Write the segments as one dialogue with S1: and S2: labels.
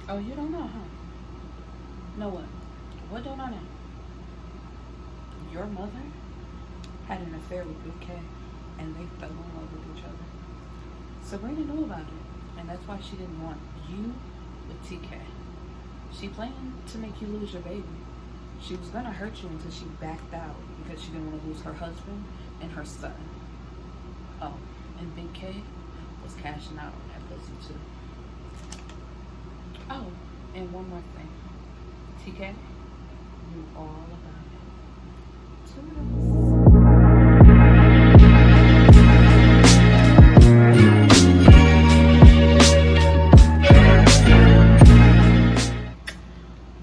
S1: Oh, you don't know, huh? Know what? What don't I know? Your mother had an affair with Big K, and they fell in love with each other. Sabrina knew about it, and that's why she didn't want you with TK. She planned to make you lose your baby. She was gonna hurt you until she backed out because she didn't want to lose her husband and her son. Oh, and Big K was cashing out on that pussy too. Oh, and one more thing. TK knew all about it. Toodles.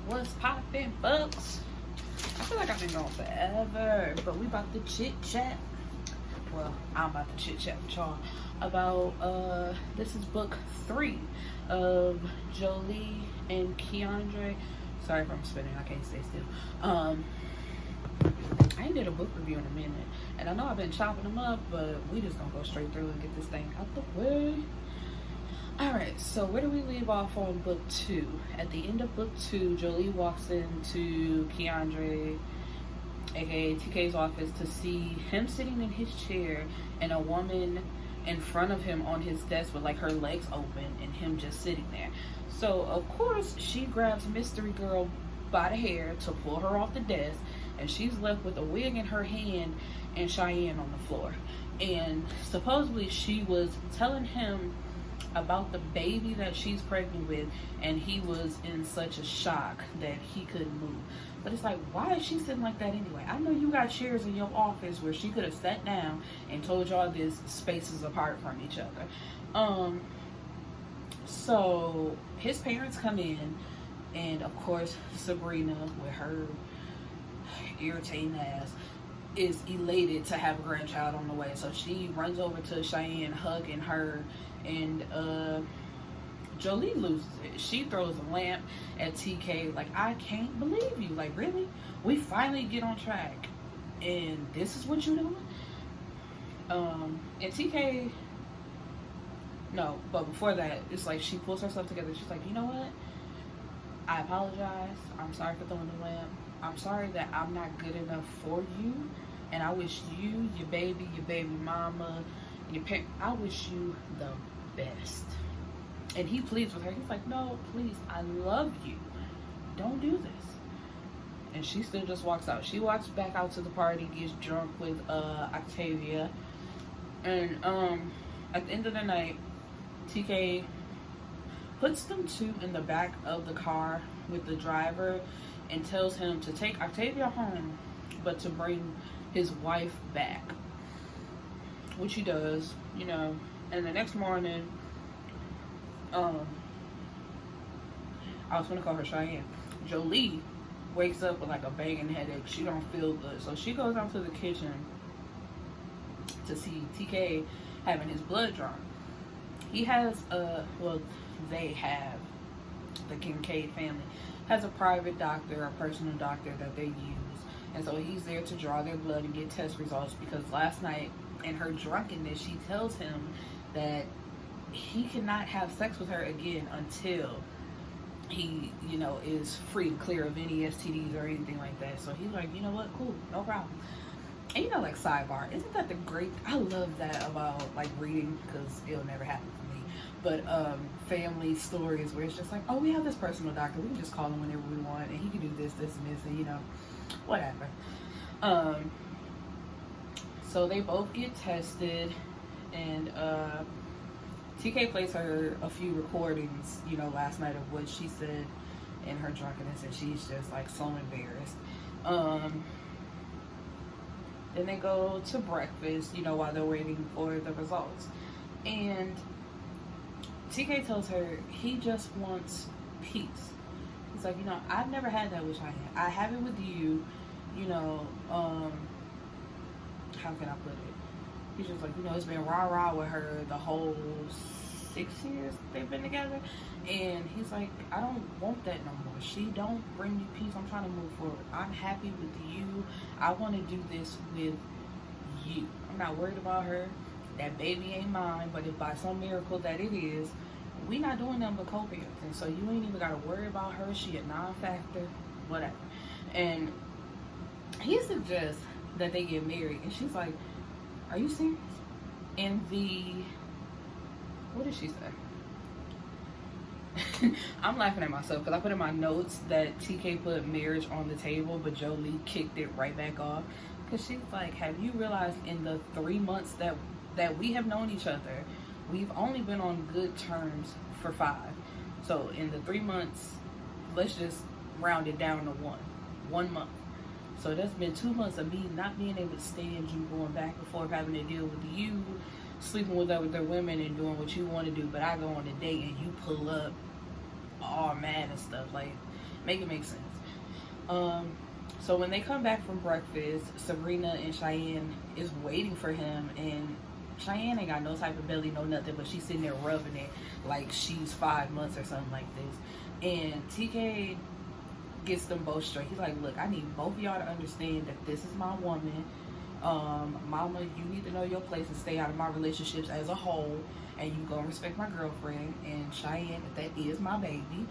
S1: What's poppin', folks? I feel like I've been going forever, but we about to chit chat. Well, I'm about to chit chat with y'all about this is book 3 of Jholee and Kiandre. Sorry if I'm spinning, I can't stay still. I ain't did a book review in a minute, and I know I've been chopping them up, but we just gonna go straight through and get this thing out the way. Alright, so where do we leave off on book 2? At the end of book 2, Jholee walks into Kiandre, aka TK's office, to see him sitting in his chair and a woman in front of him on his desk with like her legs open and him just sitting there. So of course she grabs Mystery Girl by the hair to pull her off the desk, and she's left with a wig in her hand and Cheyenne on the floor. And supposedly she was telling him about the baby that she's pregnant with, and he was in such a shock that he couldn't move. But it's like, why is she sitting like that anyway? I know you got chairs in your office where she could have sat down and told y'all this spaces apart from each other. So his parents come in, and of course Sabrina, with her irritating ass, is elated to have a grandchild on the way. So she runs over to Cheyenne, hugging her, and Jholee loses it. She throws a lamp at TK like, I can't believe you. Like, really? We finally get on track, and this is what you doing? And TK, no, but before that, it's like she pulls herself together. She's like, you know what? I apologize. I'm sorry for throwing the lamp. I'm sorry that I'm not good enough for you, and I wish you, your baby mama, your parent, I wish you the best. And he pleads with her. He's like, no, please, I love you. Don't do this. And she still just walks out. She walks back out to the party, gets drunk with Xaviera. And at the end of the night, TK puts them two in the back of the car with the driver and tells him to take Xaviera home, but to bring his wife back. Which he does, you know. And the next morning, I was gonna call her Cheyenne. Jholee wakes up with like a banging headache. She don't feel good, so she goes out to the kitchen to see TK having his blood drawn. He has they have, the Kincaid family has a private doctor, a personal doctor that they use, and so he's there to draw their blood and get test results, because last night in her drunkenness she tells him that he cannot have sex with her again until he, you know, is free and clear of any STDs or anything like that. So he's like, you know what, cool, no problem. And you know, like, sidebar, isn't that the great, I love that about like reading, because it'll never happen for me, but family stories where it's just like, oh, we have this personal doctor, we can just call him whenever we want, and he can do this and this, and you know, whatever. So they both get tested, and TK plays her a few recordings, you know, last night of what she said in her drunkenness, and she's just like so embarrassed. Then they go to breakfast, you know, while they're waiting for the results. And TK tells her he just wants peace. He's like, you know, I've never had that with Cheyenne. I have it with you, you know, how can I put it? He's just like, you know, it's been rah-rah with her the whole 6 years they've been together. And he's like, I don't want that no more. She don't bring me peace. I'm trying to move forward. I'm happy with you. I want to do this with you. I'm not worried about her. That baby ain't mine. But if by some miracle that it is, we not doing nothing but co-parenting, so you ain't even gotta worry about her. She a non-factor, whatever. And he suggests that they get married, and she's like, "Are you serious?" And what did she say? I'm laughing at myself because I put in my notes that TK put marriage on the table, but Jholee kicked it right back off. Because she's like, have you realized in the 3 months that we have known each other, we've only been on good terms for 5. So in the 3 months, let's just round it down to 1 month. So that's been 2 months of me not being able to stand you, going back and forth, having to deal with you, sleeping with other women and doing what you want to do. But I go on a date and you pull up all mad and stuff. Like, make it make sense. So when they come back from breakfast, Sabrina and Cheyenne is waiting for him, and Cheyenne ain't got no type of belly, no nothing, but she's sitting there rubbing it like she's 5 months or something like this. And TK gets them both straight. He's like, look, I need both of y'all to understand that this is my woman. Mama, you need to know your place and stay out of my relationships as a whole, and you gonna respect my girlfriend. And Cheyenne, that is my baby.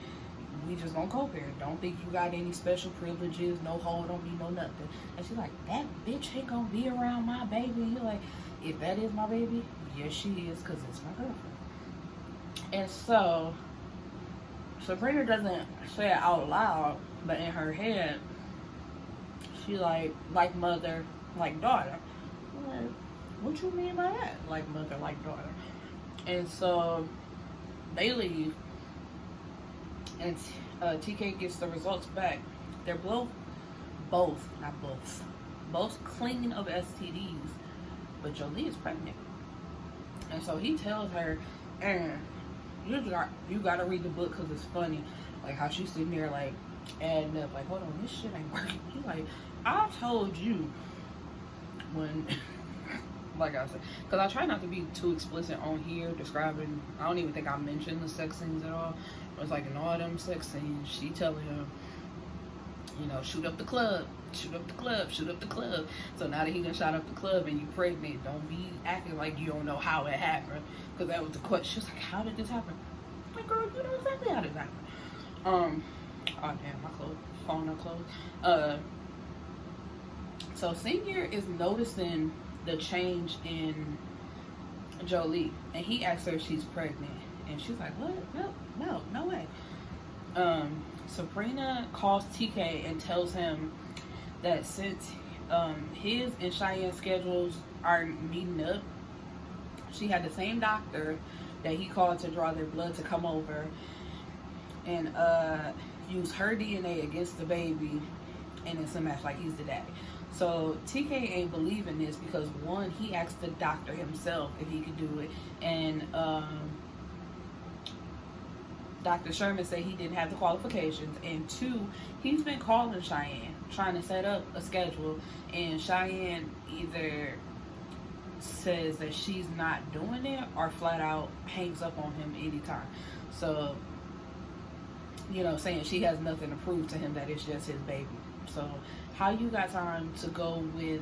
S1: We just gonna co-parent. Don't think you got any special privileges, no hold on me, no nothing. And she's like, that bitch ain't gonna be around my baby. And you're like, if that is my baby, yes she is, because it's my girlfriend. And so Sabrina doesn't say it out loud, but in her head, she like mother, like daughter. I'm like, what you mean by that? Like mother, like daughter. And so they leave, and TK gets the results back. They're both clean of STDs, but Jholee is pregnant. And so he tells her, and you gotta read the book because it's funny, like how she's sitting there like adding up, like, hold on, this shit ain't working. He's like, I told you when like I said, because I try not to be too explicit on here describing. I don't even think I mentioned the sex scenes at all. It was like in all them sex scenes, she telling him, you know, shoot up the club, shoot up the club, shoot up the club. So now that he done shot up the club and you pregnant, don't be acting like you don't know how it happened, because that was the question. She was like, how did this happen? I'm like, girl, you know exactly how this happened. Oh damn, my clothes, phone no clothes. So Senior is noticing the change in Jholee, and he asks her if she's pregnant, and she's like, what? No way. Sabrina calls TK and tells him that since his and Cheyenne's schedules are meeting up, she had the same doctor that he called to draw their blood to come over and use her DNA against the baby, and it's a match, like he's the daddy. So TK ain't believing this because, one, he asked the doctor himself if he could do it, and Dr. Sherman said he didn't have the qualifications, and 2, he's been calling Cheyenne trying to set up a schedule, and Cheyenne either says that she's not doing it or flat out hangs up on him anytime. So, you know, saying she has nothing to prove to him that it's just his baby. So how you got time to go with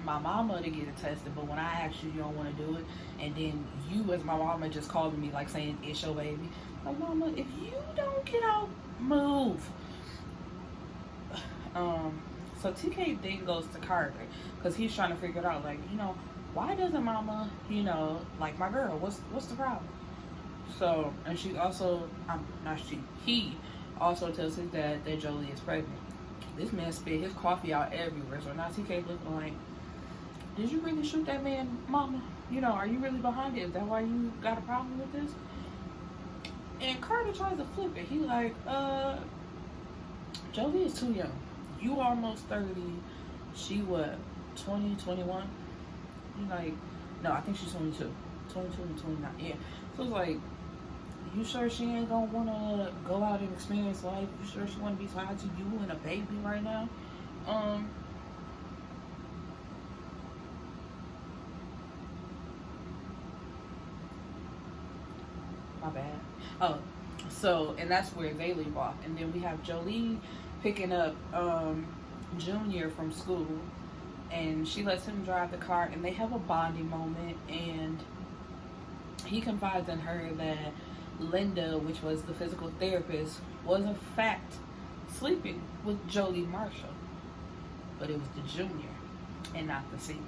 S1: my mama to get it tested, but when I ask you, you don't want to do it, and then you as my mama just calling me like saying it's your baby. Like, mama, if you don't get out, move. So TK then goes to Carter because he's trying to figure it out, like, you know, why doesn't mama, you know, like my girl? What's the problem? So, and she also, he also tells his dad that Jholee is pregnant. This man spit his coffee out everywhere. So now TK looking like, did you really shoot that man, mama? You know, are you really behind it? Is that why you got a problem with this? And Carter tries to flip it. He like, Jholee is too young. You almost 30. She what, 20, 21? He like, no, I think she's 22. 22 and 29, yeah. So it's like, you sure she ain't gonna wanna go out and experience life? You sure she wanna be tied to you and a baby right now? My bad. Oh, so, and that's where they leave off. And then we have Jholee picking up Junior from school, and she lets him drive the car, and they have a bonding moment, and he confides in her that Linda, which was the physical therapist, was in fact sleeping with Jholee Marshall, but it was the junior and not the senior.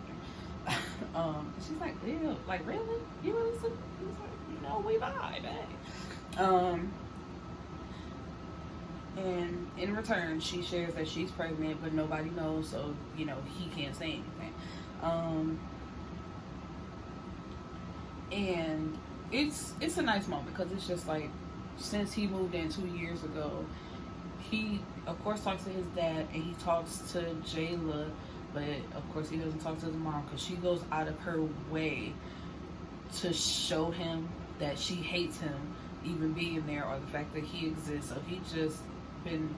S1: She's like, ew, like really? You really sleep? He was like, we vibe, hey. And in return, she shares that she's pregnant, but nobody knows, so he can't say anything. And it's a nice moment because it's just like, since he moved in 2 years ago, he of course talks to his dad and he talks to Jayla, but of course he doesn't talk to his mom because she goes out of her way to show him that she hates him even being there, or the fact that he exists. So he just been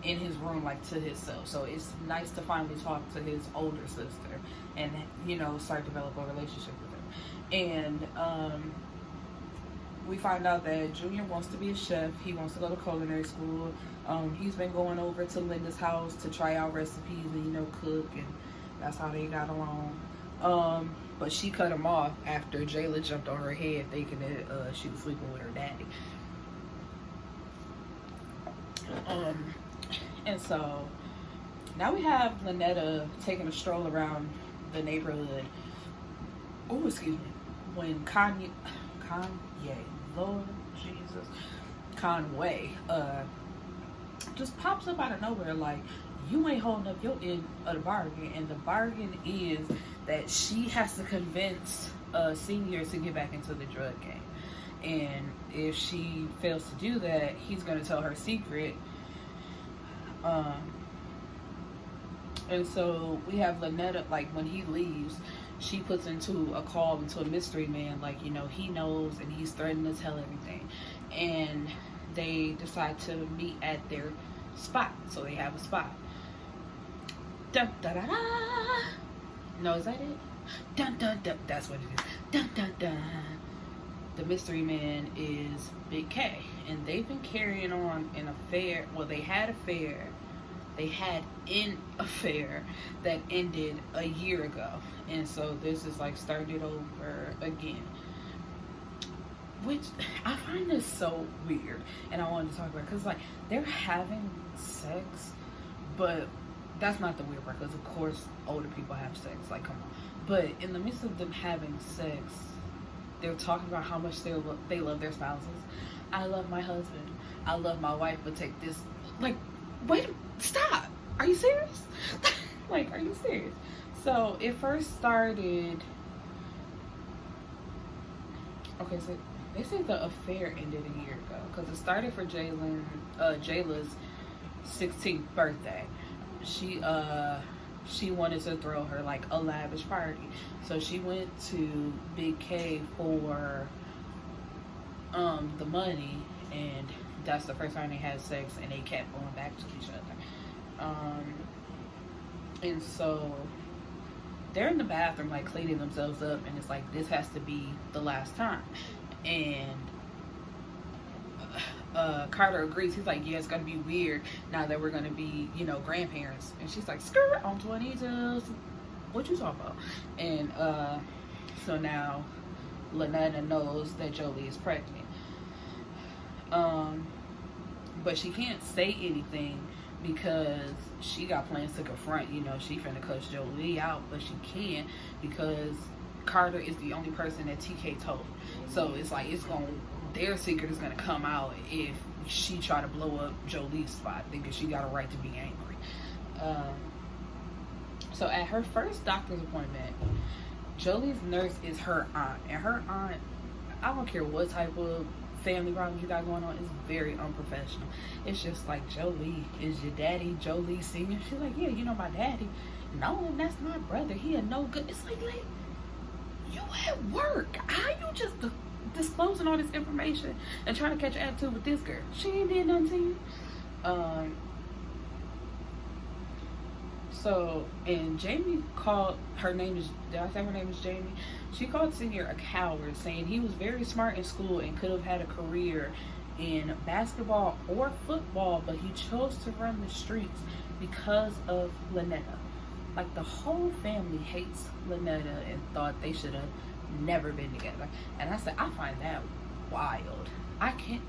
S1: in his room like to himself. So it's nice to finally talk to his older sister and start develop a relationship with her. And we find out that Junior wants to be a chef. He wants to go to culinary school. He's been going over to Linda's house to try out recipes and cook, and that's how they got along. But she cut him off after Jayla jumped on her head thinking that she was sleeping with her daddy. And so now we have Lynetta taking a stroll around the neighborhood. Oh, excuse me. When Kanye, Lord Jesus, Conway, just pops up out of nowhere like, you ain't holding up your end of the bargain, and the bargain is that she has to convince Senior to get back into the drug game. And if she fails to do that, he's going to tell her secret. And so we have Lynetta, like when he leaves, she puts into a call into a mystery man, like, he knows and he's threatening to tell everything. And they decide to meet at their spot. So they have a spot. Dun, da, da, da. No, is that it? Dun, dun, dun. That's what it is. Dun, dun, dun. The mystery man is Big K. And they've been carrying on an affair. Well, they had an affair that ended a year ago. And so this is like started over again. Which I find this so weird. And I wanted to talk about it because, like, they're having sex, but that's not the weird part, because of course older people have sex, like, come on. But in the midst of them having sex, they're talking about how much they love their spouses. I love my husband, I love my wife, but take this, like, wait, stop, are you serious? Like, are you serious? So it first started, okay, so they said the affair ended a year ago because it started for Jayla's 16th birthday. She wanted to throw her like a lavish party, so she went to Big K for the money, and that's the first time they had sex, and they kept going back to each other. And so they're in the bathroom like cleaning themselves up, and it's like, this has to be the last time. And Carter agrees. He's like, yeah, it's gonna be weird now that we're gonna be, grandparents. And she's like, skirt on 22s. What you talking about? And so now Lynetta knows that Jholee is pregnant. But she can't say anything because she got plans to confront, she finna cuss Jholee out, but she can't because Carter is the only person that TK told. So it's like, their secret is gonna come out if she try to blow up Jholee's spot, thinking she got a right to be angry. So at her first doctor's appointment, Jholee's nurse is her aunt, and her aunt, I don't care what type of family problems you got going on, is very unprofessional. It's just like, Jholee, is your daddy Jholee Senior? She's like, yeah, my daddy. No, that's my brother. He a no good. It's like, you at work. How you just disclosing all this information and trying to catch an attitude with this girl? She ain't did nothing to you. So, and Jamie called, did I say her name is Jamie? She called Senior a coward, saying he was very smart in school and could have had a career in basketball or football, but he chose to run the streets because of Lynetta. Like, the whole family hates Lynetta and thought they should have never been together. And I said, I find that wild. I can't.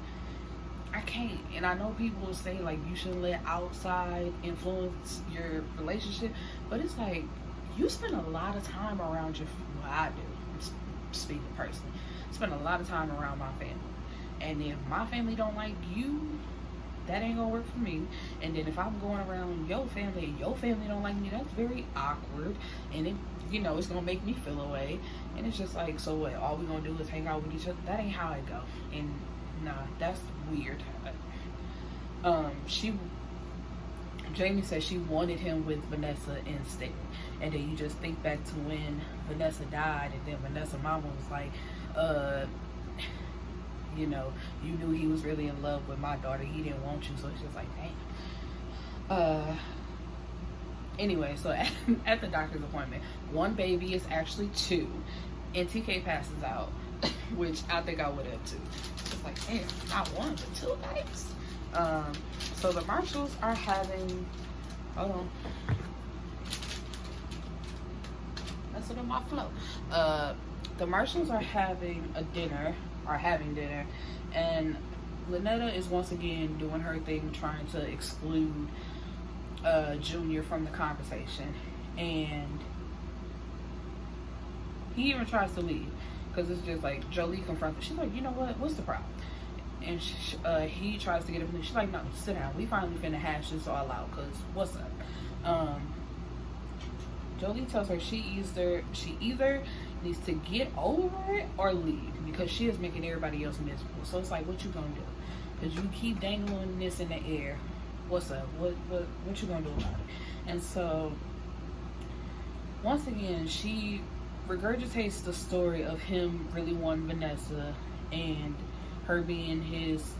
S1: I can't. And I know people will say like you shouldn't let outside influence your relationship, but it's like you spend a lot of time around your. Well, I do. Speaking personally, spend a lot of time around my family, and if my family don't like you, that ain't gonna work for me. And then if I'm going around your family and your family don't like me, that's very awkward, and it, it's gonna make me feel away. And it's just like, so what? All we gonna do is hang out with each other? That ain't how it go. And nah, that's weird. She Jamie said she wanted him with Vanessa instead. And then you just think back to when Vanessa died, and then Vanessa's mama was like, you knew he was really in love with my daughter. He didn't want you. So it's just like, damn. Anyway, so at the doctor's appointment, one baby is actually two, and TK passes out, which I think I would have too. It's like, damn, not one, but two babies. So the Marshalls are having, hold on, messing up my flow. The Marshalls are having dinner, and Lynetta is once again doing her thing, trying to exclude Junior from the conversation, and he even tries to leave because it's just like Jholee confronts her. She's like, you know what? What's the problem? And he tries to get him. She's like, no, sit down. We finally finna hash this all out. Cause what's up? Jholee tells her she either needs to get over it or leave because she is making everybody else miserable. So it's like, what you gonna do? Cause you keep dangling this in the air. What's up? What you gonna do about it? And so once again, she regurgitates the story of him really wanting Vanessa and her being his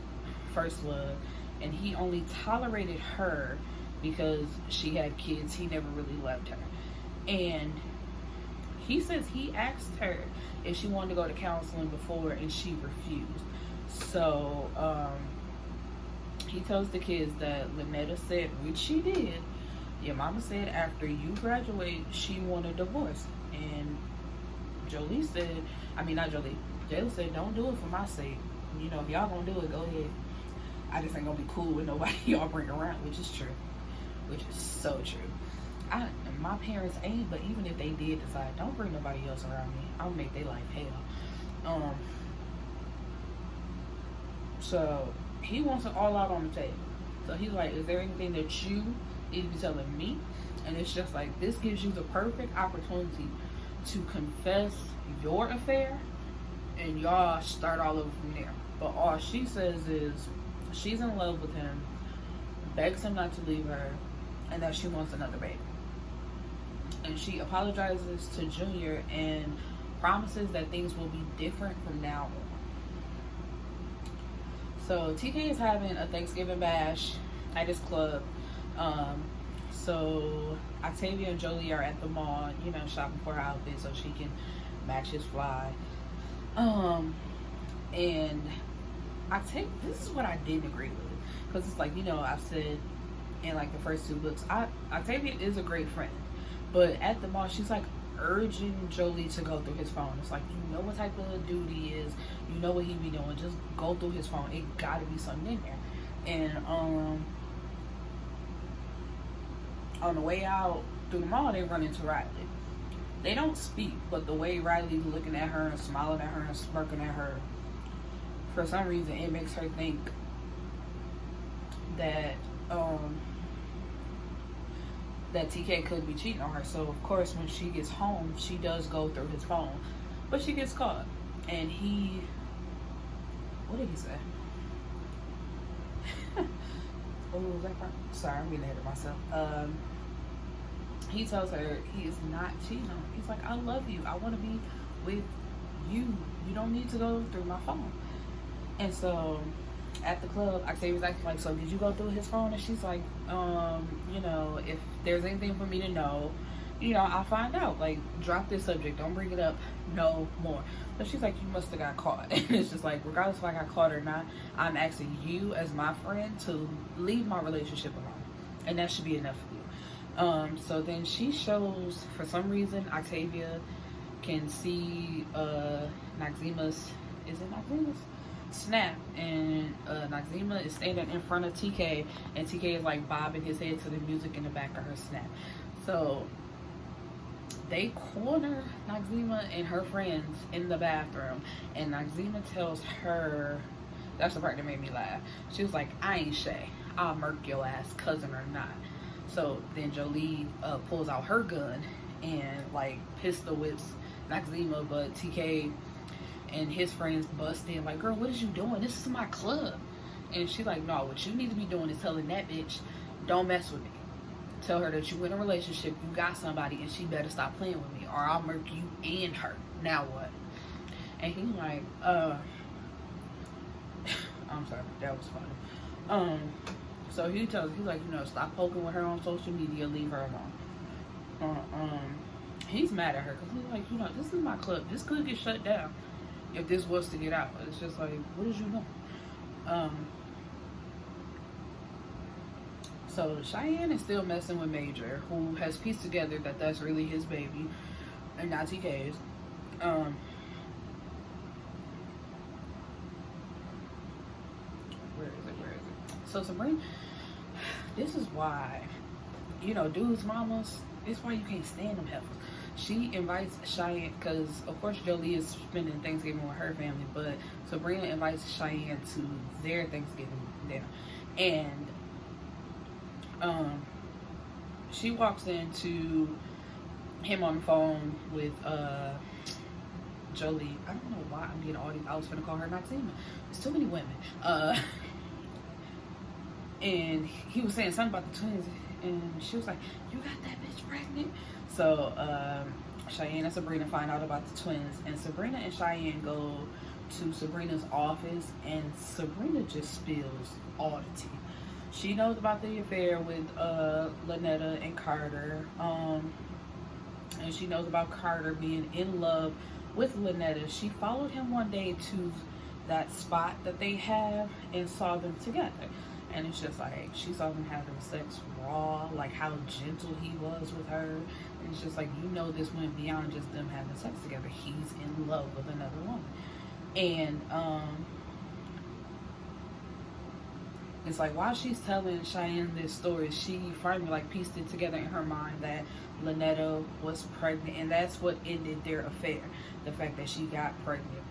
S1: first love, and he only tolerated her because she had kids. He never really loved her. And he says he asked her if she wanted to go to counseling before, and she refused. So he tells the kids that Lynetta said, which she did, your mama said after you graduate she want a divorce. And Jholee said, Jayla said, don't do it for my sake. If y'all gonna do it, go ahead. I just ain't gonna be cool with nobody y'all bring around, which is true. Which is so true. My parents ain't, but even if they did decide, don't bring nobody else around me. I'll make their life hell. So he wants it all out on the table. So he's like, is there anything that you need to be telling me? And it's just like, this gives you the perfect opportunity to confess your affair, and y'all start all over from there. But all she says is she's in love with him, begs him not to leave her, and that she wants another baby. And she apologizes to Junior and promises that things will be different from now on. So TK is having a Thanksgiving bash at his club. So Octavia and Jholee are at the mall, shopping for her outfit so she can match his fly. And this is what I didn't agree with, because it's like, I've said in like the first two books, Octavia is a great friend, but at the mall she's like urging Jholee to go through his phone. It's like, you know what type of dude he is, you know what he be doing, just go through his phone. It gotta be something in there. And on the way out through the mall, they run into Riley. They don't speak, but the way Riley's looking at her and smiling at her and smirking at her, for some reason it makes her think that that TK could be cheating on her. So of course when she gets home, she does go through his phone, but she gets caught. And what did he say? Oh, was that part? Sorry, I'm getting ahead of myself. He tells her he is not cheating on her. He's like, I love you. I want to be with you. You don't need to go through my phone. And so at the club, Octavia's acting like, so did you go through his phone? And she's like, if there's anything for me to know, I'll find out. Like, drop this subject. Don't bring it up no more. But she's like, you must have got caught. And it's just like, regardless if I got caught or not, I'm asking you as my friend to leave my relationship alone. And that should be enough for you. So then she shows, for some reason, Octavia can see Noxeema's, is it Noxeema's? snap, and Noxzema is standing in front of TK, and TK is like bobbing his head to the music in the back of her snap. So they corner Noxzema and her friends in the bathroom, and Noxzema tells her, that's the part that made me laugh. She was like, I ain't Chey. I'll murk your ass, cousin or not. So then Jholee pulls out her gun and like pistol whips Noxzema, but TK and his friends bust in like, girl, what is you doing? This is my club. And she's like, no, what you need to be doing is telling that bitch, don't mess with me. Tell her that you in a relationship, you got somebody, and she better stop playing with me, or I'll murk you and her. Now what? And he's like, I'm sorry, that was funny. So he tells her, he's like, you know, stop poking with her on social media, leave her alone. He's mad at her because he's like, you know, this is my club. This could get shut down if this was to get out. It's just like, what did you know? So Cheyenne is still messing with Major, who has pieced together that that's really his baby and not TK's. Where is it? So Sabrina, this is why, you know, dudes' mamas, it's why you can't stand them heifers. She invites Cheyenne, because of course Jholee is spending Thanksgiving with her family, but Sabrina invites Cheyenne to their Thanksgiving dinner. And she walks into him on the phone with Jholee. I don't know why I'm getting all these. I was gonna call her Noxzema. There's too many women. And he was saying something about the twins, and she was like, "You got that bitch pregnant?" So Cheyenne and Sabrina find out about the twins, and Sabrina and Cheyenne go to Sabrina's office, and Sabrina just spills all the tea. She knows about the affair with Lynetta and Carter, and she knows about Carter being in love with Lynetta. She followed him one day to that spot that they have and saw them together. And it's just like, she saw them having sex raw, like how gentle he was with her. And it's just like, you know, this went beyond just them having sex together. He's in love with another woman. And it's like, while she's telling Cheyenne this story, she finally like pieced it together in her mind that Lynetta was pregnant, and that's what ended their affair. The fact that she got pregnant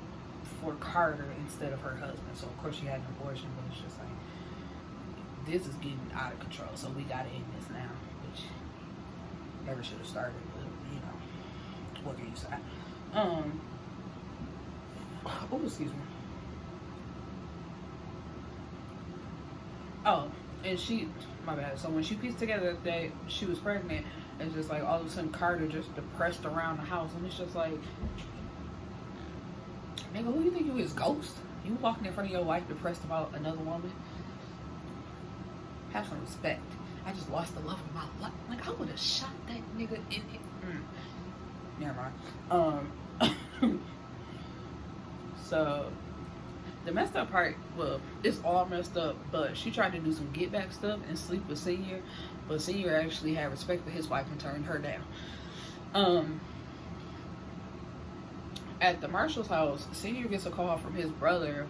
S1: for Carter instead of her husband. So of course she had an abortion, but it's just like, this is getting out of control, so we gotta end this now, which never should have started, but you know, what can you say? Oh, excuse me. Oh, and she, my bad. So when she pieced together that she was pregnant, it's just like all of a sudden Carter just depressed around the house, and it's just like, nigga, who you think you is, Ghost? You walking in front of your wife depressed about another woman? Have some respect. I just lost the love of my life. Like, I would have shot that nigga in it. Never mind. So the messed up part, well, it's all messed up, but she tried to do some get back stuff and sleep with Senior, but Senior actually had respect for his wife and turned her down. At the Marshall's house, Senior gets a call from his brother,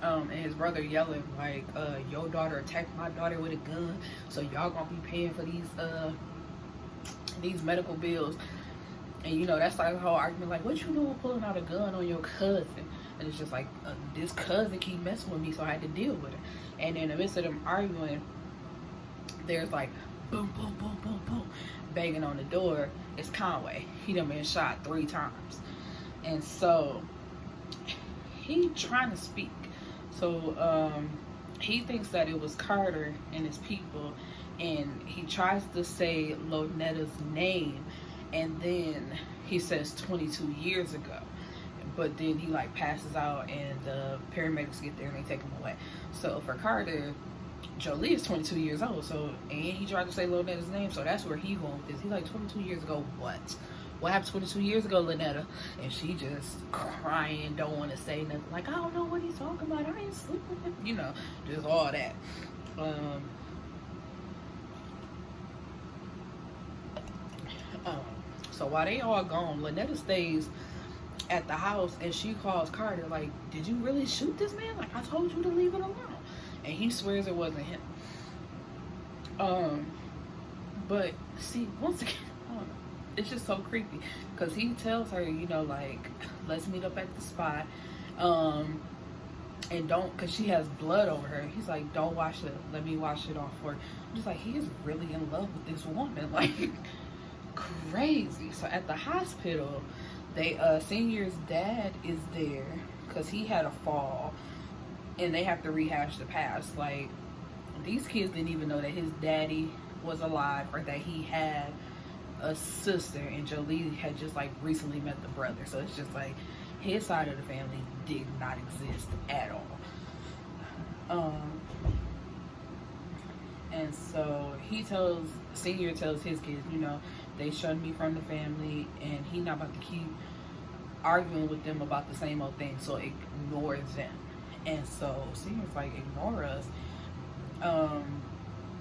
S1: and his brother yelling like, your daughter attacked my daughter with a gun, so y'all gonna be paying for these medical bills. And you know, that's like the whole argument, like, what you doing pulling out a gun on your cousin? And it's just like, this cousin keep messing with me, so I had to deal with it. And in the midst of them arguing, there's like boom, boom, boom, boom, boom, banging on the door. It's Conway. He done been shot 3 times. And so he trying to speak. So he thinks that it was Carter and his people, and he tries to say Lonetta's name, and then he says 22 years ago. But then he like passes out, and the paramedics get there and they take him away. So for Carter, Jholee is 22 years old. So, and he tried to say Lonetta's name, so that's where he going with this. He's like, 22 years ago, what? What happened 22 years ago, Lynetta? And she just crying, don't want to say nothing. Like, I don't know what he's talking about. I ain't sleeping with him. You know, just all that. So while they all gone, Lynetta stays at the house, and she calls Carter like, "Did you really shoot this man? Like, I told you to leave it alone." And he swears it wasn't him. Um, but see, once again, I don't know. It's just so creepy because he tells her, you know, like, let's meet up at the spot. Um, and don't, because she has blood over her. He's like, don't wash it. Let me wash it off for her. I'm just like, he is really in love with this woman. Like, crazy. So at the hospital, Senior's dad is there because he had a fall and they have to rehash the past. Like, these kids didn't even know that his daddy was alive or that he had a sister, and Jholee had just like recently met the brother. So it's just like his side of the family did not exist at all. And so Senior tells his kids, you know, they shunned me from the family, and he not about to keep arguing with them about the same old thing, so ignore them. And so Senior's like, ignore us.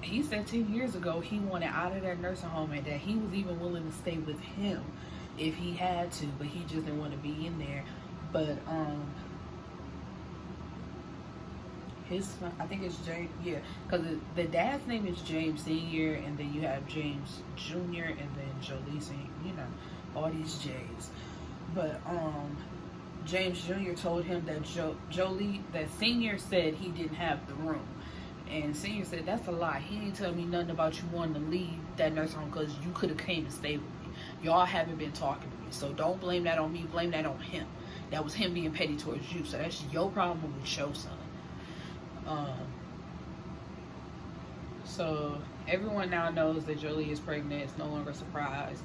S1: He said 10 years ago he wanted out of that nursing home and that he was even willing to stay with him if he had to, but he just didn't want to be in there. But his son, I think it's James, yeah, because the dad's name is James Senior, and then you have James Jr., and then Jholee Senior, you know, all these J's. But James Jr. told him that that Senior said he didn't have the room. And Senior said, that's a lie. He didn't tell me nothing about you wanting to leave that nursing home because you could have came and stayed with me. Y'all haven't been talking to me. So don't blame that on me. Blame that on him. That was him being petty towards you. So that's your problem with your son. So everyone now knows that Jholee is pregnant. It's no longer a surprise.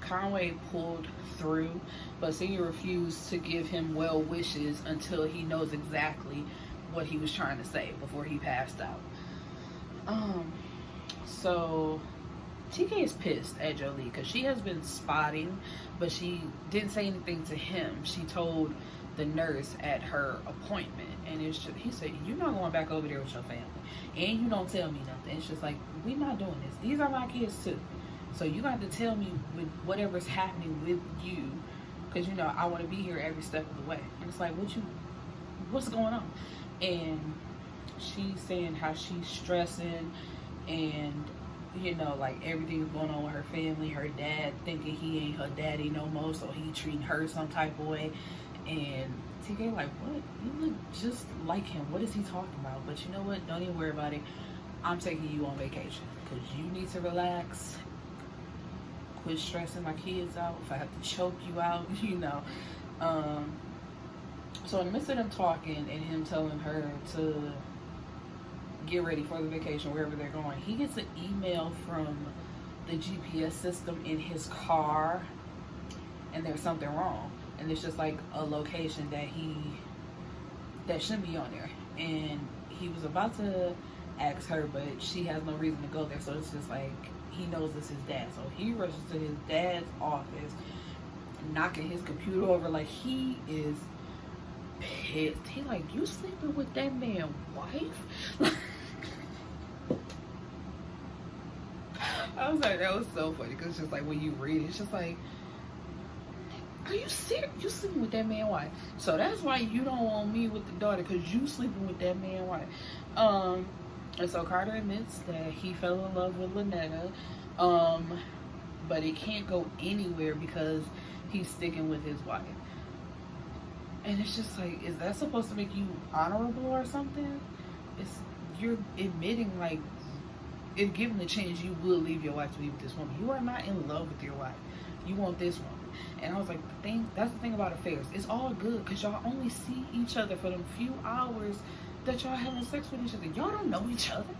S1: Conway pulled through, but Senior refused to give him well wishes until he knows exactly what he was trying to say before he passed out. So TK is pissed at Jholee because she has been spotting, but she didn't say anything to him. She told the nurse at her appointment, and it's just, he said, you're not going back over there with your family, and you don't tell me nothing. It's just like, we're not doing this. These are my kids too, so you got to tell me with whatever's happening with you, because you know I want to be here every step of the way. And it's like, what's going on? And she's saying how she's stressing, and you know, like everything's going on with her family. Her dad thinking he ain't her daddy no more, so he treating her some type of way. And TK like, what? You look just like him. What is he talking about? But you know what? Don't even worry about it. I'm taking you on vacation because you need to relax. Quit stressing my kids out. If I have to choke you out, you know. So in the midst of them talking and him telling her to get ready for the vacation wherever they're going, he gets an email from the GPS system in his car, and there's something wrong. And it's just like a location that shouldn't be on there. And he was about to ask her, but she has no reason to go there. So it's just like, he knows it's his dad. So he rushes to his dad's office, knocking his computer over like he is pissed. He like, you sleeping with that man's wife? I was like, that was so funny, because it's just like, when you read it, it's just like, are you serious? You sleeping with that man's wife? So that's why you don't want me with the daughter, because you sleeping with that man's wife. And so Carter admits that he fell in love with Lynetta, but it can't go anywhere because he's sticking with his wife. And it's just like, is that supposed to make you honorable or something? You're admitting, like, if given the chance, you will leave your wife to be with this woman. You are not in love with your wife. You want this woman. And I was like, that's the thing about affairs. It's all good because y'all only see each other for them few hours that y'all having sex with each other. Y'all don't know each other.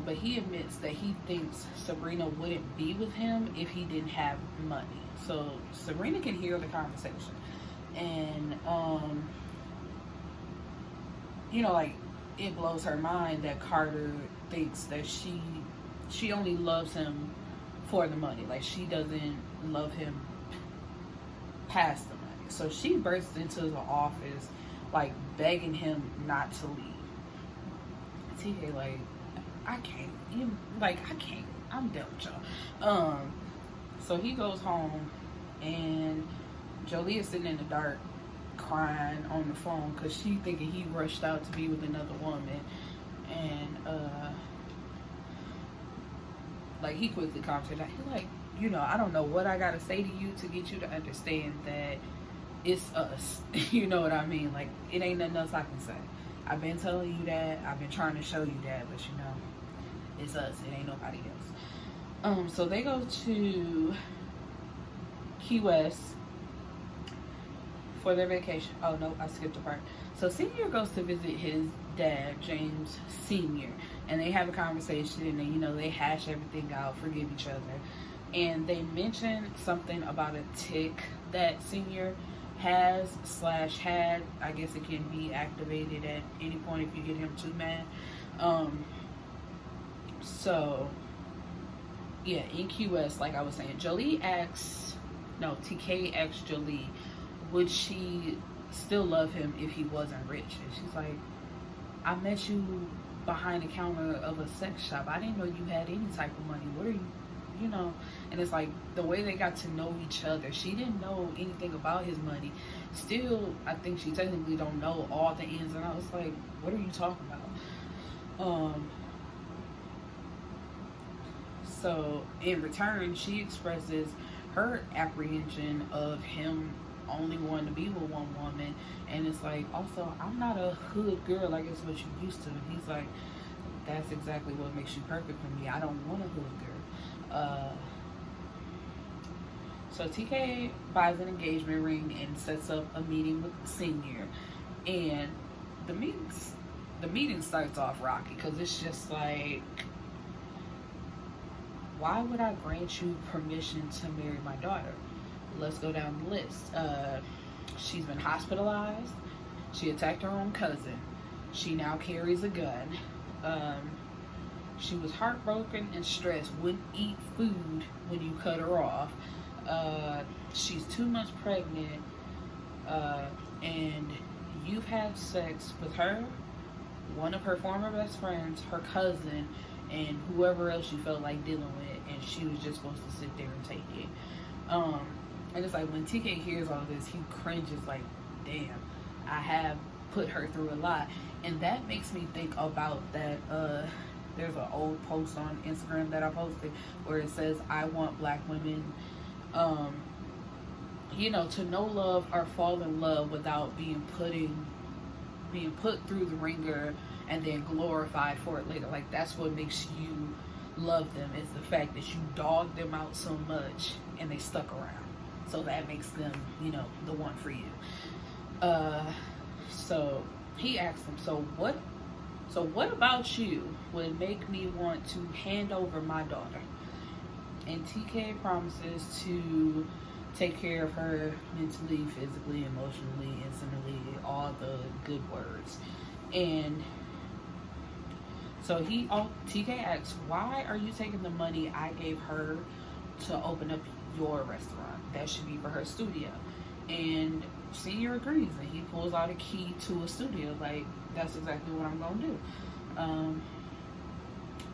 S1: But he admits that he thinks Sabrina wouldn't be with him if he didn't have money. So Sabrina can hear the conversation. And, you know, like, it blows her mind that Carter thinks that she only loves him for the money. Like, she doesn't love him past the money. So she bursts into the office, like, begging him not to leave. TK, like, I can't. I can't. I'm done with y'all. So he goes home, and Jholee is sitting in the dark crying on the phone because she thinking he rushed out to be with another woman. And like, he quickly calms her down. He's like, you know, I don't know what I gotta say to you to get you to understand that it's us. You know what I mean? Like, it ain't nothing else I can say. I've been telling you that. I've been trying to show you that, but you know, it's us. It ain't nobody else. So they go to Key West for their vacation. Oh no, I skipped a part. So Senior goes to visit his dad, James Senior, and they have a conversation, and you know, they hash everything out, forgive each other, and they mention something about a tick that Senior has / had. I guess it can be activated at any point if you get him too mad. So yeah, in Key West, like I was saying, TK asks Jholee, would she still love him if he wasn't rich? And she's like, I met you behind the counter of a sex shop. I didn't know you had any type of money. What are you, you know? And it's like, the way they got to know each other, she didn't know anything about his money. Still, I think she technically don't know all the ins and outs. Like, what are you talking about? So in return, she expresses her apprehension of him only wanting to be with one woman, and it's like, also, I'm not a hood girl like it's what you used to. And he's like, that's exactly what makes you perfect for me. I don't want a hood girl. So TK buys an engagement ring and sets up a meeting with Senior, and the meeting starts off rocky because it's just like, why would I grant you permission to marry my daughter? Let's go down the list. She's been hospitalized. She attacked her own cousin. She now carries a gun. She was heartbroken and stressed. Wouldn't eat food when you cut her off. She's 2 months pregnant. And you've had sex with her, one of her former best friends, her cousin, and whoever else you felt like dealing with, and she was just supposed to sit there and take it. And it's like, when TK hears all this, he cringes like, damn, I have put her through a lot. And that makes me think about that, there's an old post on Instagram that I posted where it says, I want black women, you know, to know love or fall in love without being put through the ringer and then glorified for it later. Like, that's what makes you love them, is the fact that you dogged them out so much and they stuck around. So that makes them, you know, the one for you. So he asked him, so what about you would make me want to hand over my daughter? And TK promises to take care of her mentally, physically, emotionally, instantly, all the good words. And so TK asks, why are you taking the money I gave her to open up your restaurant? That should be for her studio. And Senior agrees, and he pulls out a key to a studio. Like, that's exactly what I'm gonna do.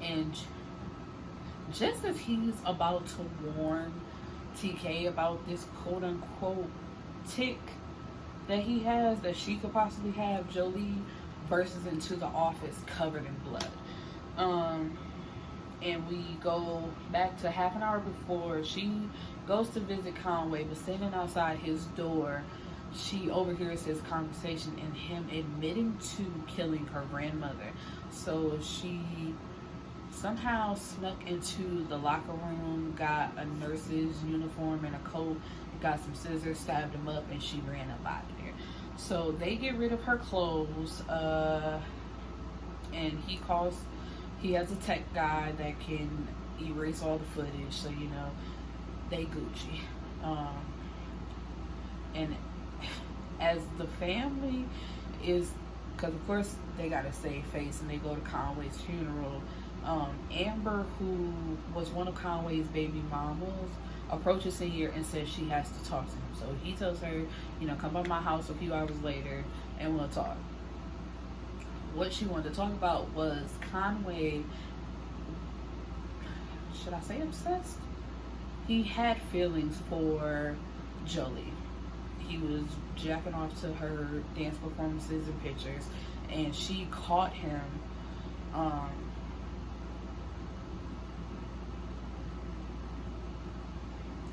S1: And just as he's about to warn TK about this quote unquote tick that he has, that she could possibly have, Jholee bursts into the office covered in blood. And we go back to half an hour before. She goes to visit Conway, but standing outside his door, she overhears his conversation and him admitting to killing her grandmother. So she somehow snuck into the locker room, got a nurse's uniform and a coat, got some scissors, stabbed him up, and she ran up out of there. So they get rid of her clothes, and he has a tech guy that can erase all the footage, so you know, they Gucci. And as the family is, because of course they gotta save face, and they go to Conway's funeral, Amber, who was one of Conway's baby mamas, approaches Senior and says she has to talk to him. So he tells her, you know, come by my house a few hours later and we'll talk. What she wanted to talk about was Conway, should I say obsessed? he had feelings for Jholee. He was jacking off to her dance performances and pictures, and she caught him um,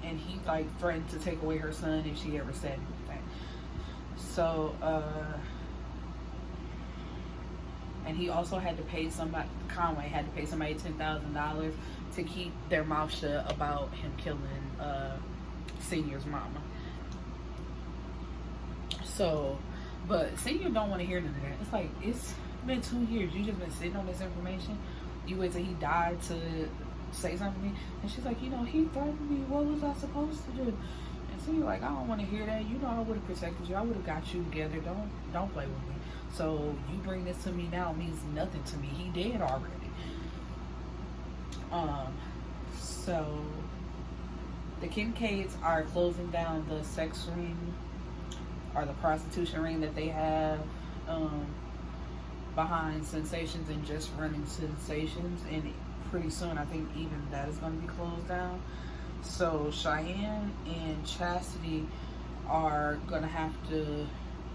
S1: and he like threatened to take away her son if she ever said anything. So and he also had to pay somebody, Conway had to pay somebody $10,000 to keep their mouth shut about him killing Senior's mama. So, but Senior don't want to hear none of that. It's like, it's been 2 years. You just been sitting on this information. You wait till he died to say something to me. And she's like, you know, he threatened me. What was I supposed to do? And Senior like, I don't want to hear that. You know, I would have protected you. I would have got you together. Don't play with me. So you bring this to me now means nothing to me. He dead already. So the Kincaids are closing down the sex ring or the prostitution ring that they have behind Sensations and Just Running Sensations, and pretty soon I think even that is going to be closed down. So Cheyenne and Chastity are going to have to,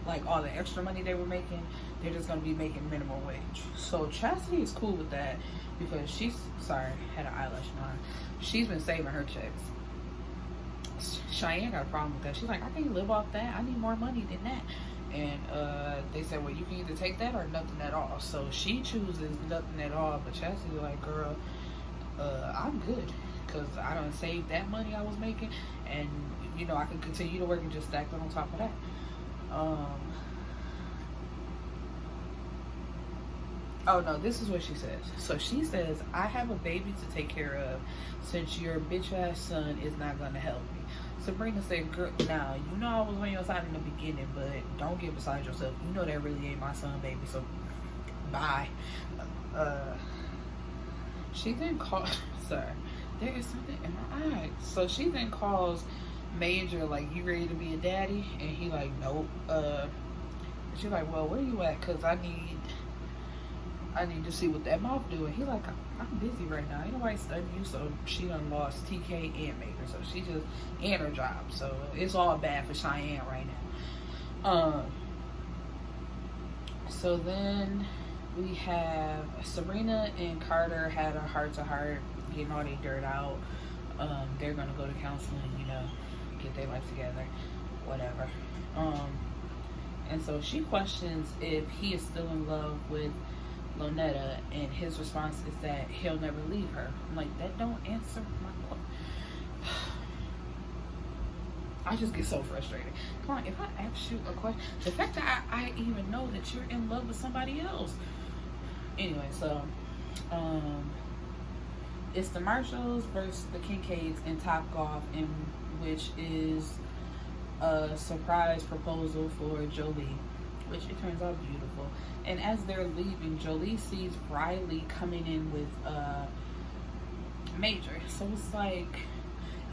S1: like, all the extra money they were making, they're just going to be making minimum wage. So Chastity is cool with that because she's, sorry, had an eyelash on. She's been saving her checks. Cheyenne got a problem with that. She's like, I can't live off that. I need more money than that. And they said, well, you can either take that or nothing at all. So she chooses nothing at all. But Chastity like, girl, I'm good. Because I done saved that money I was making. And, you know, I can continue to work and just stack it on top of that. Oh no, this is what she says. So she says, I have a baby to take care of since your bitch ass son is not gonna help me. Sabrina said, girl, now you know I was on your side in the beginning, but don't get beside yourself. You know that really ain't my son, baby, so bye. She then called, sorry, there is something in my eye. So she then calls Major like, you ready to be a daddy? And he like, nope. She's like, well, where you at? Cause I need to see what that mouth doing. He like, I'm busy right now. Ain't nobody studying you. So she done lost TK and Major. So she just, and her job. So it's all bad for Cheyenne right now. So then we have Sabrina and Carter had a heart-to-heart, getting all their dirt out. They're gonna go to counseling, you know, get their life together, whatever. And so she questions if he is still in love with Lonetta, and his response is that he'll never leave her. I'm like, that don't answer my question. I just get so frustrated. Come on, if I ask you a question, the fact that I even know that you're in love with somebody else. Anyway, so it's the Marshalls versus the Kincaids in Top Golf, in which is a surprise proposal for Jholee, which it turns out beautiful. And as they're leaving, Jholee sees Riley coming in with Major. So it's like,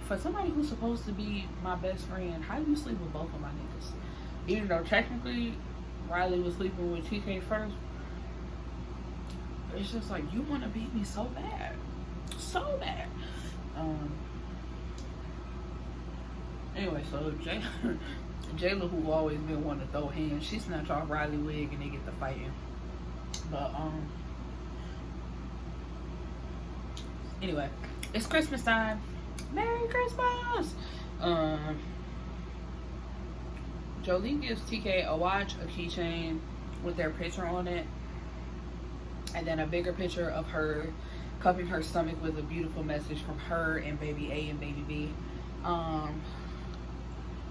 S1: for somebody who's supposed to be my best friend, how do you sleep with both of my niggas? Even though technically Riley was sleeping with TK first, it's just like, you want to beat me so bad. So bad. Anyway, so Jayla, who always been wanting to throw hands, she snatched off Riley wig and they get to fighting. But anyway, it's Christmas time. Merry Christmas! Jholee gives TK a watch, a keychain with their picture on it, and then a bigger picture of her cupping her stomach with a beautiful message from her and baby A and baby B.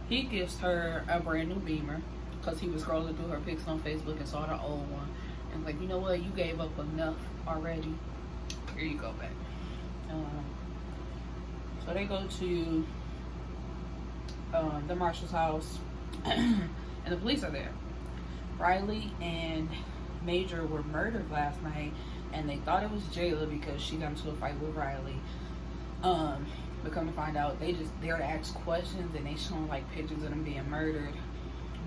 S1: He gives her a brand new Beamer because he was scrolling through her pics on Facebook and saw the old one. And like, you know what? You gave up enough already. Here you go back. So they go to the Marshall's house and the police are there. Riley and Major were murdered last night, and they thought it was Jayla because she got into a fight with Riley. But come to find out, they're to ask questions, and they showing like pictures of them being murdered.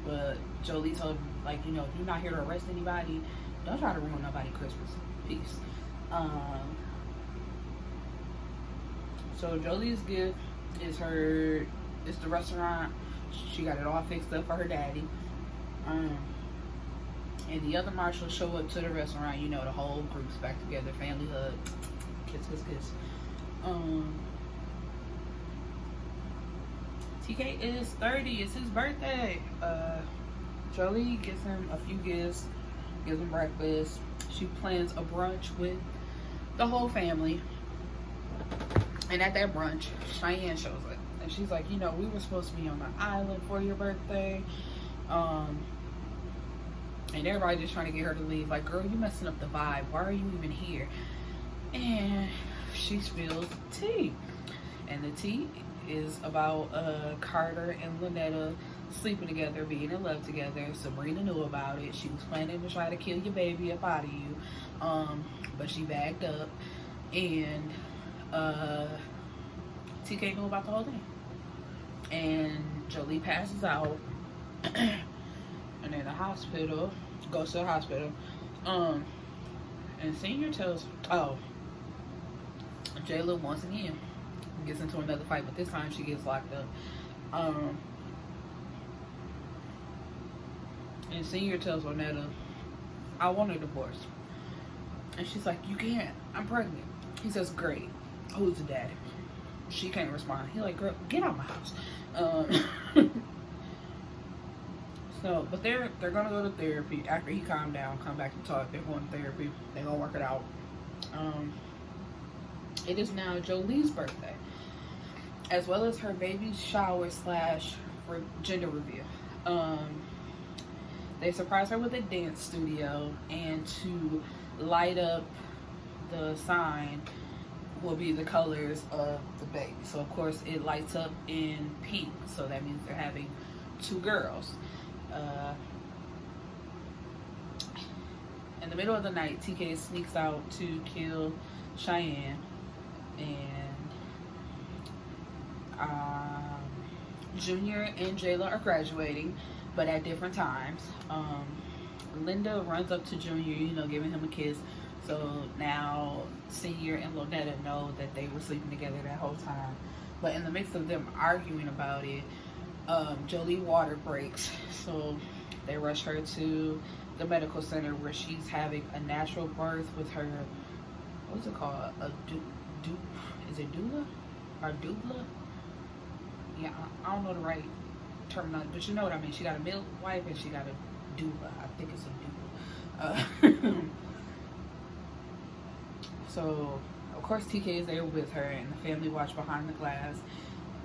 S1: But Jholee told them, like, you know, if you're not here to arrest anybody, don't try to ruin nobody's Christmas. Peace. So Jolie's gift It's the restaurant. She got it all fixed up for her daddy. Um, and the other marshals show up to the restaurant. You know, the whole group's back together, family hug, kiss, kiss, kiss. TK is 30. It's his birthday. Jholee gives him a few gifts, gives him breakfast. She plans a brunch with the whole family. And at that brunch, Cheyenne shows up. And she's like, you know, we were supposed to be on the island for your birthday. And everybody just trying to get her to leave. Like, girl, you messing up the vibe. Why are you even here? And she spills tea. And the tea is about Carter and Lynetta sleeping together, being in love together. Sabrina knew about it. She was planning to try to kill your baby up out of you. But she backed up. And TK knew about the whole thing. And Jholee passes out. And in the hospital, goes to the hospital. And Senior tells, Jayla once again gets into another fight, but this time she gets locked up. And Senior tells Lynetta, I want a divorce. And she's like, you can't. I'm pregnant. He says, great. Who's the daddy? She can't respond. He's like, girl, get out of my house. So, but they're gonna go to therapy after he calmed down, come back and talk. They're going to therapy. They're gonna work it out. It is now Jholee's birthday, as well as her baby shower / gender reveal. They surprise her with a dance studio, and to light up the sign will be the colors of the baby. So of course it lights up in pink, so that means they're having 2 girls. In the middle of the night, TK sneaks out to kill Cheyenne, and Junior and Jayla are graduating, but at different times. Linda runs up to Junior, you know, giving him a kiss. So now Senior and Lynetta know that they were sleeping together that whole time. But in the midst of them arguing about it, Jholee water breaks, so they rush her to the medical center where she's having a natural birth with her, what's it called, is it doula or doula? Yeah, I don't know the right terminology, but you know what I mean. She got a midwife and she got a doula. I think it's a doula. So of course TK is there with her, and the family watch behind the glass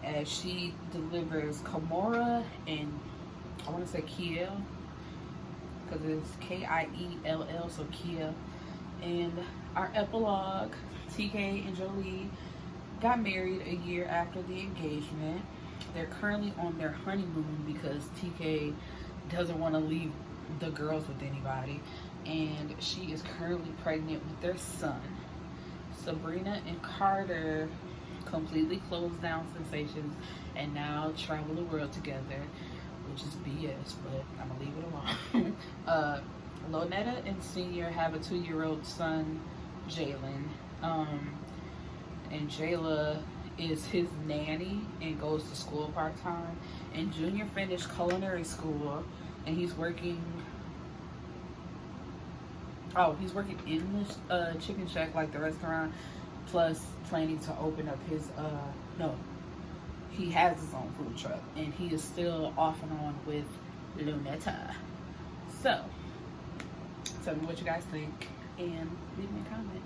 S1: as she delivers Kimora and I want to say Kiel, because it's Kiell, so Kia. And our epilogue, TK and Jholee got married a year after the engagement. They're currently on their honeymoon because TK doesn't want to leave the girls with anybody, and she is currently pregnant with their son. Sabrina and Carter completely closed down Sensations and now travel the world together, which is BS, but I'm gonna leave it alone. Lynetta and Senior have a 2-year-old son, Jalen, and Jayla is his nanny and goes to school part-time. And Junior finished culinary school, and he's working in this chicken shack, like the restaurant, plus planning to open up his he has his own food truck, and he is still off and on with Lynetta. So tell me what you guys think and leave me a comment.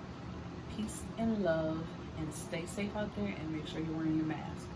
S1: Peace and love, and stay safe out there, and make sure you're wearing your mask.